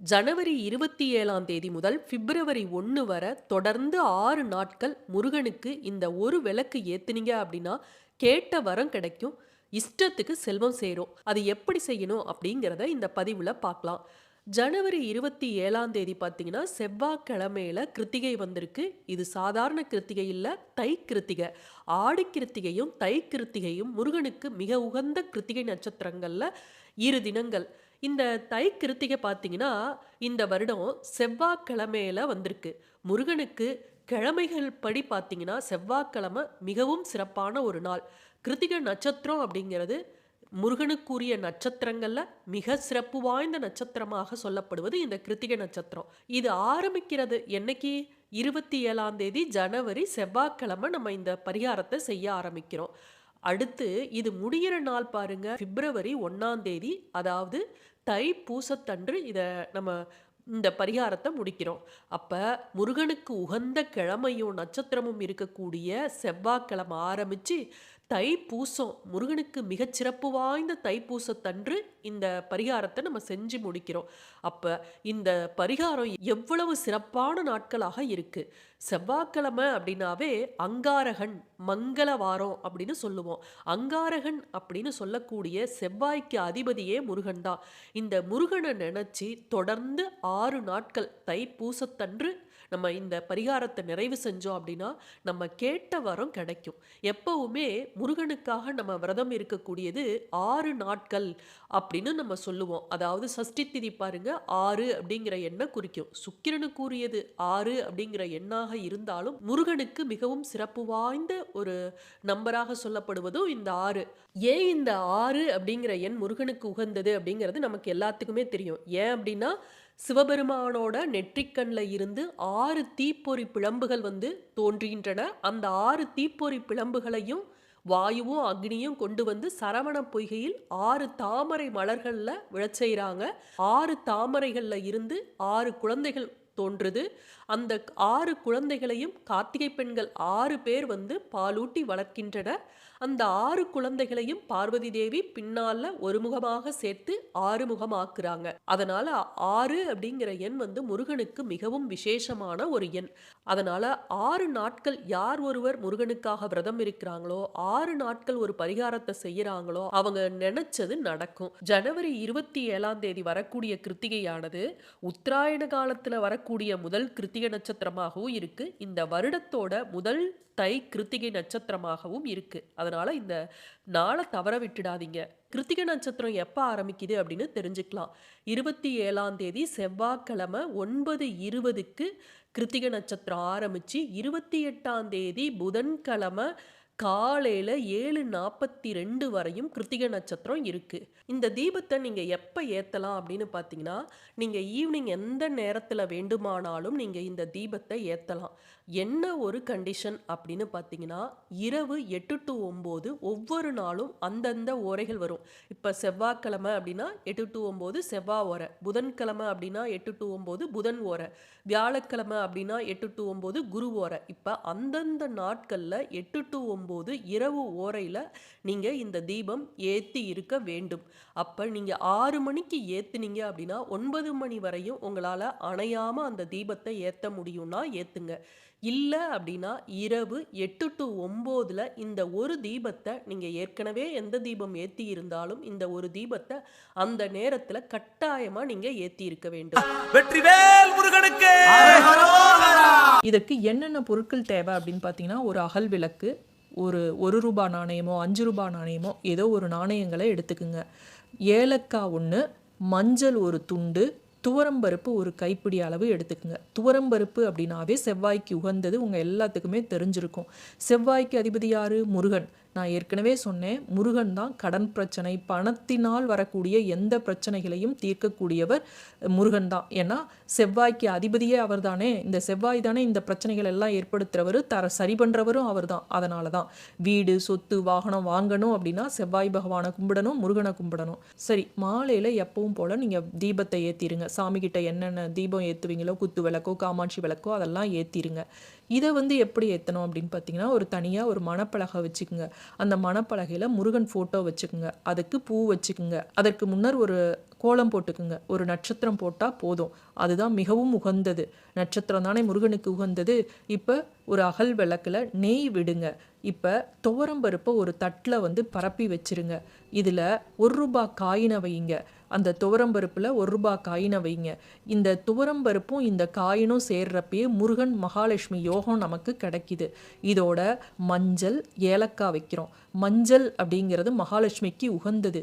ஜனவரி 27ஆம் தேதி முதல் பிப்ரவரி 1 வரை தொடர்ந்து 6 நாட்கள் முருகனுக்கு இந்த ஒரு விளக்கு ஏத்துனீங்க அப்படின்னா கேட்ட வரம் கிடைக்கும். இஷ்டத்துக்கு செல்வம் சேரும். அது எப்படி செய்யணும் அப்படிங்கிறத இந்த பதிவுல பார்க்கலாம். ஜனவரி 27ஆம் தேதி பார்த்தீங்கன்னா செவ்வாய்க்கிழமையில கிருத்திகை வந்திருக்கு. இது சாதாரண கிருத்திகை இல்ல, தை கிருத்திகை. ஆடி கிருத்திகையும் தை கிருத்திகையும் முருகனுக்கு மிக உகந்த கிருத்திகை நட்சத்திரங்கள்ல இரு தினங்கள். இந்த தை கிருத்திகை பார்த்தீங்கன்னா, இந்த வருடம் செவ்வாய்க்கிழமையில வந்திருக்கு. முருகனுக்கு கிழமைகள் படி பார்த்தீங்கன்னா, செவ்வாய்க்கிழமை மிகவும் சிறப்பான ஒரு நாள். கிருத்திகை நட்சத்திரம் அப்படிங்கிறது முருகனுக்குரிய நட்சத்திரங்கள்ல மிக சிறப்பு வாய்ந்த நட்சத்திரமாக சொல்லப்படுவது இந்த கிருத்திகை நட்சத்திரம். இது ஆரம்பிக்கிறது என்னைக்கு? 27ஆம் தேதி ஜனவரி செவ்வாய்க்கிழமை நம்ம இந்த பரிகாரத்தை செய்ய ஆரம்பிக்கிறோம். அடுத்து இது முடியிற நாள் பாருங்க பிப்ரவரி 1ஆம் தேதி, அதாவது தை பூசத்தன்று இத நம்ம இந்த பரிகாரத்தை முடிக்கிறோம். அப்ப முருகனுக்கு உகந்த கிழமையும் நட்சத்திரமும் இருக்கக்கூடிய செவ்வாய்க்கிழமை ஆரம்பிச்சு தைப்பூசம் முருகனுக்கு மிகச்சிறப்பு வாய்ந்த தைப்பூசத்தன்று இந்த பரிகாரத்தை நம்ம செஞ்சு முடிக்கிறோம். அப்ப இந்த பரிகாரம் எவ்வளவு சிறப்பான நாட்களாக இருக்கு. செவ்வாய்க்கிழமை அப்படின்னாவே அங்காரகன் மங்கள வாரம் அப்படின்னு சொல்லுவோம். அங்காரகன் அப்படின்னு சொல்லக்கூடிய செவ்வாய்க்கு அதிபதியே முருகன் தான். இந்த முருகனை நினைச்சு தொடர்ந்து 6 நாட்கள் தைப்பூசத்தன்று நம்ம இந்த பரிகாரத்தை நிறைவு செஞ்சோம் அப்படின்னா நம்ம கேட்ட வரம் கிடைக்கும். எப்பவுமே முருகனுக்காக நம்ம விரதம் இருக்கக்கூடியது 6 நாட்கள் அப்படின்னு நம்ம சொல்லுவோம். அதாவது சஷ்டி திதி பாருங்க 6 அப்படிங்கிற எண்ணை குறிக்கும். சுக்கிரனுக்குரியது 6 அப்படிங்கிற எண்ணாக இருந்தாலும் முருகனுக்கு மிகவும் சிறப்பு வாய்ந்த ஒரு நம்பராக சொல்லப்படுவதும் இந்த 6. ஏன் இந்த 6 அப்படிங்கிற எண் முருகனுக்கு உகந்தது அப்படிங்கிறது நமக்கு எல்லாத்துக்குமே தெரியும். ஏன் அப்படின்னா சிவபெருமானோட நெற்றிக்கண்ல இருந்து 6 தீப்பொறி பிழம்புகள் வந்து தோன்றுகின்றன. அந்த 6 தீப்பொறி பிழம்புகளையும் வாயுவும் அக்னியும் கொண்டு வந்து சரவண பொய்கையில் 6 தாமரை மலர்கள்ல விழச் செய்றாங்க. 6 தாமரைகள்ல இருந்து 6 குழந்தைகள் தோன்றுது. அந்த 6 குழந்தைகளையும் கார்த்திகை பெண்கள் 6 பேர் வந்து பாலூட்டி வளர்க்கின்றனர். அந்த 6 குழந்தைகளையும் பார்வதி தேவி பின்னால ஒருமுகமாக சேர்த்து 6 முகமாக்குறாங்க. அதனால 6 அப்படிங்கிற எண் வந்து முருகனுக்கு மிகவும் விசேஷமான ஒரு எண். அதனால 6 நாட்கள் யார் ஒருவர் முருகனுக்காக விரதம் இருக்கிறாங்களோ, 6 நாட்கள் ஒரு பரிகாரத்தை செய்யறாங்களோ அவங்க நினைச்சது நடக்கும். ஜனவரி 27ஆம் தேதி வரக்கூடிய கிருத்திகையானது உத்தராயண காலத்துல வரக்கூடிய முதல் கிருத்திகை நட்சத்திரமாகவும் இருக்கு. இந்த வருடத்தோட முதல் தை கிருத்திகை நட்சத்திரமாகவும் இருக்கு. அதனால இந்த நாளை தவற விட்டுடாதீங்க. கிருத்திகை நட்சத்திரம் எப்ப ஆரம்பிக்குது அப்படின்னு தெரிஞ்சுக்கலாம். 27ஆம் தேதி செவ்வாய்க்கிழமை 9:20க்கு கிருத்திகை நட்சத்திரம் ஆரம்பிச்சு 28ஆம் தேதி புதன்கிழமை காலையில 7:42 வரையும் கிருத்திகை நட்சத்திரம் இருக்கு. இந்த தீபத்தை நீங்க எப்ப ஏத்தலாம் அப்படின்னு பார்த்தீங்கன்னா, நீங்க ஈவினிங் எந்த நேரத்துல வேண்டுமானாலும் நீங்க இந்த தீபத்தை ஏத்தலாம். என்ன ஒரு கண்டிஷன் அப்படின்னு பார்த்தீங்கன்னா, இரவு 8 to 9 ஒவ்வொரு நாளும் அந்தந்த ஓரைகள் வரும். இப்ப செவ்வாய்க்கிழமை அப்படின்னா 8 to 9 செவ்வாய் ஓரை. புதன்கிழமை அப்படின்னா 8 to 9 புதன் ஓரை. வியாழக்கிழமை அப்படின்னா 8 to 9 குரு ஓரை. இப்ப அந்தந்த நாட்கள்ல 8 to 9 இரவு ஓரையில நீங்க இந்த தீபம் ஏத்தி இருக்க வேண்டும். அப்ப நீங்க 6 மணிக்கு ஏத்துனீங்க அப்படின்னா 9 மணி வரையும் உங்களால அணையாம அந்த தீபத்தை ஏத்த முடியும்னா ஏத்துங்க. இல்ல அப்படின்னா இரவு 8 to 9ல இந்த ஒரு தீபத்தை நீங்க ஏற்கனவே எந்த தீபம் ஏத்தி இருந்தாலும் இந்த ஒரு தீபத்தை அந்த நேரத்துல கட்டாயமா நீங்க ஏத்தி இருக்க வேண்டும். வெற்றிவேல் முருகனுக்கு! இதற்கு என்னென்ன பொருட்கள் தேவை அப்படின்னு பார்த்தீங்கன்னா, ஒரு அகல் விளக்கு, ஒரு 1 ரூபாய் நாணயமோ 5 ரூபாய் நாணயமோ ஏதோ ஒரு நாணயங்களை எடுத்துக்குங்க. ஏலக்காய் 1, மஞ்சள் ஒரு துண்டு, துவரம்பருப்பு ஒரு கைப்பிடி அளவு எடுத்துக்குங்க. துவரம்பருப்பு அப்படின்னாவே செவ்வாய்க்கு உகந்தது உங்கள் எல்லாத்துக்குமே தெரிஞ்சிருக்கும். செவ்வாய்க்கு அதிபதி யாரு? முருகன். நான் ஏற்கனவே சொன்னேன், முருகன் தான் கடன் பிரச்சனை, பணத்தினால் வரக்கூடிய எந்த பிரச்சனைகளையும் தீர்க்கக்கூடியவர் முருகன் தான். ஏன்னா செவ்வாய்க்கு அதிபதியே அவர் தானே. இந்த செவ்வாய் தானே இந்த பிரச்சனைகள் எல்லாம் ஏற்படுத்துறவர், சரி பண்ணுறவரும் அவர் தான். அதனால தான் வீடு சொத்து வாகனம் வாங்கணும் அப்படின்னா செவ்வாய் பகவானை கும்பிடணும், முருகனை கும்பிடணும். சரி, மாலையில் எப்பவும் போல் நீங்கள் தீபத்தை ஏற்றிருங்க. சாமிக்கிட்ட என்னென்ன தீபம் ஏற்றுவீங்களோ, குத்து விளக்கோ காமாட்சி விளக்கோ அதெல்லாம் ஏற்றிருங்க. இதை வந்து எப்படி ஏற்றணும் அப்படின்னு பார்த்தீங்கன்னா, ஒரு தனியாக ஒரு மணப்பலகை வச்சுக்கோங்க. அந்த மணப்பலகையில் முருகன் ஃபோட்டோ வச்சுக்குங்க, அதுக்கு பூ வச்சுக்குங்க, அதற்கு முன்னர் ஒரு கோலம் போட்டுக்குங்க, ஒரு நட்சத்திரம் போட்டால் போதும். அதுதான் மிகவும் உகந்தது. நட்சத்திரம் தானே முருகனுக்கு உகந்தது. இப்போ ஒரு அகல் விளக்கில் நெய் விடுங்க. இப்போ துவரம்பருப்பை ஒரு தட்டில் வந்து பரப்பி வச்சிருங்க. இதில் 1 ரூபா காயினை வைங்க. அந்த துவரம்பருப்பில் 1 ரூபா காயினை வைங்க. இந்த துவரம்பருப்பும் இந்த காயினும் சேர்றப்பயே முருகன் மகாலட்சுமி யோகம் நமக்கு கிடைக்குது. இதோட மஞ்சள் ஏலக்காய் வைக்கிறோம். மஞ்சள் அப்படிங்கிறது மகாலட்சுமிக்கு உகந்தது.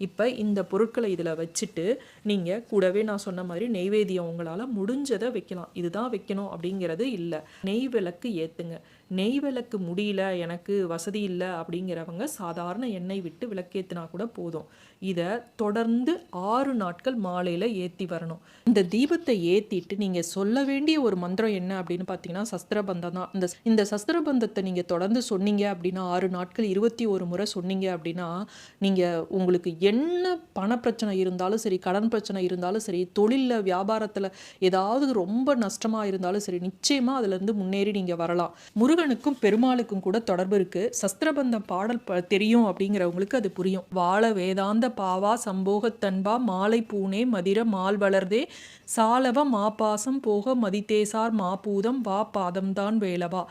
இப்போ இந்த பொருட்களை இதில் வச்சுட்டு நீங்கள் கூடவே நான் சொன்ன மாதிரி நெய்வேத்தியம் உங்களால் முடிஞ்சதை வைக்கலாம். இதுதான் வைக்கணும் அப்படிங்கிறது இல்லை. நெய் விளக்கு ஏற்றுங்க. நெய் விளக்கு முடியல, எனக்கு வசதி இல்லை அப்படிங்கிறவங்க சாதாரண எண்ணெய் விட்டு விளக்கேற்றினா கூட போதும். இதை தொடர்ந்து 6 நாட்கள் மாலையில் ஏற்றி வரணும். இந்த தீபத்தை ஏற்றிட்டு நீங்கள் சொல்ல வேண்டிய ஒரு மந்திரம் என்ன அப்படின்னு பார்த்தீங்கன்னா சஸ்திரபந்தம் தான். இந்த சஸ்திரபந்தத்தை நீங்கள் தொடர்ந்து சொன்னீங்க அப்படின்னா 6 நாட்கள் 21 முறை சொன்னீங்க அப்படின்னா நீங்கள் உங்களுக்கு என்ன பண பிரச்சனை இருந்தாலும் சரி, கடன் பிரச்சனை இருந்தாலும் சரி, தொழிலில் வியாபாரத்தில் ஏதாவது ரொம்ப நஷ்டமாக இருந்தாலும் சரி, நிச்சயமாக அதுலேருந்து முன்னேறி நீங்கள் வரலாம். முருகனுக்கும் பெருமாளுக்கும் கூட தொடர்பு இருக்குது. சஸ்திரபந்தம் பாடல் தெரியும் அப்படிங்கிறவங்களுக்கு அது புரியும். வாழ வேதாந்த பாவா சம்போகத்தன்பா மாலை பூனே மதிர மால் வளர்தே சாலவ மாபாசம் போக மதித்தேசார் மாபூதம் வா பாதம்தான் வேலவா.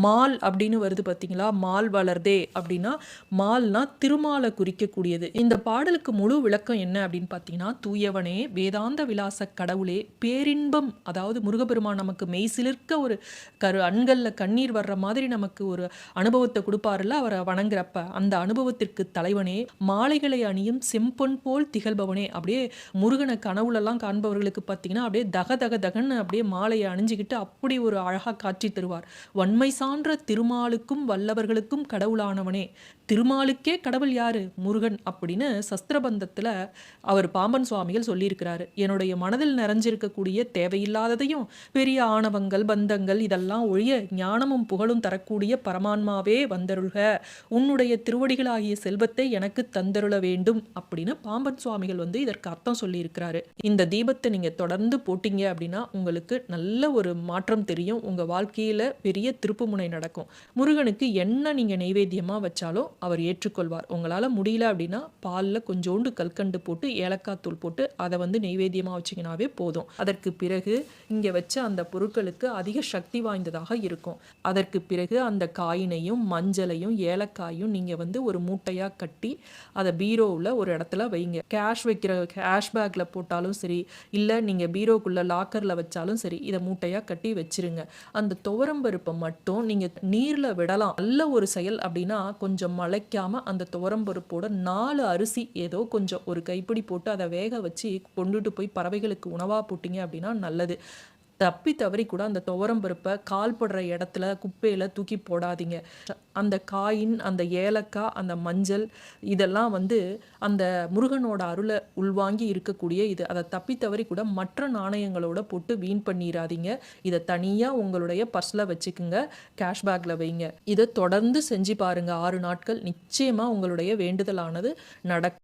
மால் அப்படின்னு வருது பார்த்தீங்களா, மால் வளர்தே அப்படின்னா மால்னா திருமாலை குறிக்கக்கூடியது. இந்த பாடலுக்கு முழு விளக்கம் என்ன அப்படின்னு பார்த்தீங்கன்னா, தூயவனே வேதாந்த விலாச கடவுளே பேரின்பம், அதாவது முருகப்பெருமான் நமக்கு மெய் சிலிர்க்க ஒரு அண்களில் கண்ணீர் வர்ற மாதிரி நமக்கு ஒரு அனுபவத்தை கொடுப்பாருல்ல அவரை வணங்குறப்ப, அந்த அனுபவத்திற்கு தலைவனே மாலைகளை அணியும் செம்பொன் போல் திகழ்பவனே. அப்படியே முருகனை கனவுலெல்லாம் காண்பவர்களுக்கு பார்த்தீங்கன்னா அப்படியே தக தக தகன்னு அப்படியே மாலையை அணிஞ்சிக்கிட்டு அப்படி ஒரு அழகாக காட்சி தருவார். வன்மை சான்ற திருமாலுக்கும் வல்லவர்களுக்கும் கடவுளானவனே. திருமாலுக்கே கடவுள் யாரு? முருகன் அப்படின்னு சஸ்திரபந்தத்தில் அவர் பாம்பன் சுவாமிகள் சொல்லியிருக்கிறாரு. என்னுடைய மனதில் நிறைஞ்சிருக்கக்கூடிய தேவையில்லாததையும் பெரிய ஆணவங்கள் பந்தங்கள் இதெல்லாம் ஒழிய ஞானமும் புகழும் தரக்கூடிய பரமான்மாவே வந்தருள்க, உன்னுடைய திருவடிகளாகிய செல்வத்தை எனக்கு தந்தருள வேண்டும் அப்படின்னு பாம்பன் சுவாமிகள் வந்து இதற்கு அர்த்தம் சொல்லியிருக்கிறாரு. இந்த தீபத்தை நீங்கள் தொடர்ந்து போட்டீங்க அப்படின்னா உங்களுக்கு நல்ல ஒரு மாற்றம் தெரியும். உங்கள் வாழ்க்கையில் பெரிய திருப்புமுனை நடக்கும். முருகனுக்கு என்ன நீங்கள் நெய்வேத்தியமாக வச்சாலும் அவர் ஏற்றுக்கொள்வார். உங்களால் முடியல அப்படின்னா பாலில் கொஞ்சோண்டு கல்கண்டு போட்டு ஏலக்காய் தூள் போட்டு அதை வந்து நெய்வேத்தியமாக வச்சிங்கனாவே போதும். அதற்கு பிறகு இங்கே வச்ச அந்த பொருட்களுக்கு அதிக சக்தி வாய்ந்ததாக இருக்கும். அதற்கு பிறகு அந்த காயினையும் மஞ்சளையும் ஏலக்காயும் நீங்கள் வந்து ஒரு மூட்டையாக கட்டி அதை பீரோவில் ஒரு இடத்துல வைங்க. கேஷ் வைக்கிற கேஷ் பேக்கில் போட்டாலும் சரி, இல்லை நீங்கள் பீரோக்குள்ளே லாக்கரில் வச்சாலும் சரி, இதை மூட்டையாக கட்டி வச்சிருங்க. அந்த துவரம்பருப்பை மட்டும் நீங்கள் நீரில் விடலாம். நல்ல ஒரு செயல் அப்படின்னா கொஞ்சம் மலைக்காமல் அந்த துவரம்பருப்போட 4 அரிசி ஏதோ கொஞ்சம் ஒரு கைப்பிடி போட்டு அதை வேக வச்சு கொண்டுட்டு போய் பறவைகளுக்கு உணவாக போட்டிங்க அப்படின்னா நல்லது. தப்பி தவறி கூட அந்த துவரம்பருப்பை கால்படுற இடத்துல குப்பையில் தூக்கி போடாதீங்க. அந்த காயின், அந்த ஏலக்காய், அந்த மஞ்சள் இதெல்லாம் வந்து அந்த முருகனோட அருளை உள்வாங்கி இருக்கக்கூடிய இது. அதை தப்பி தவறி கூட மற்ற நாணயங்களோட போட்டு வீண் பண்ணிடாதீங்க. இதை தனியாக உங்களுடைய பர்ஸில் வச்சுக்குங்க, கேஷ்பேக்கில் வைங்க. இதை தொடர்ந்து செஞ்சு பாருங்கள் 6 நாட்கள். நிச்சயமாக உங்களுடைய வேண்டுதலானது நடக்கும்.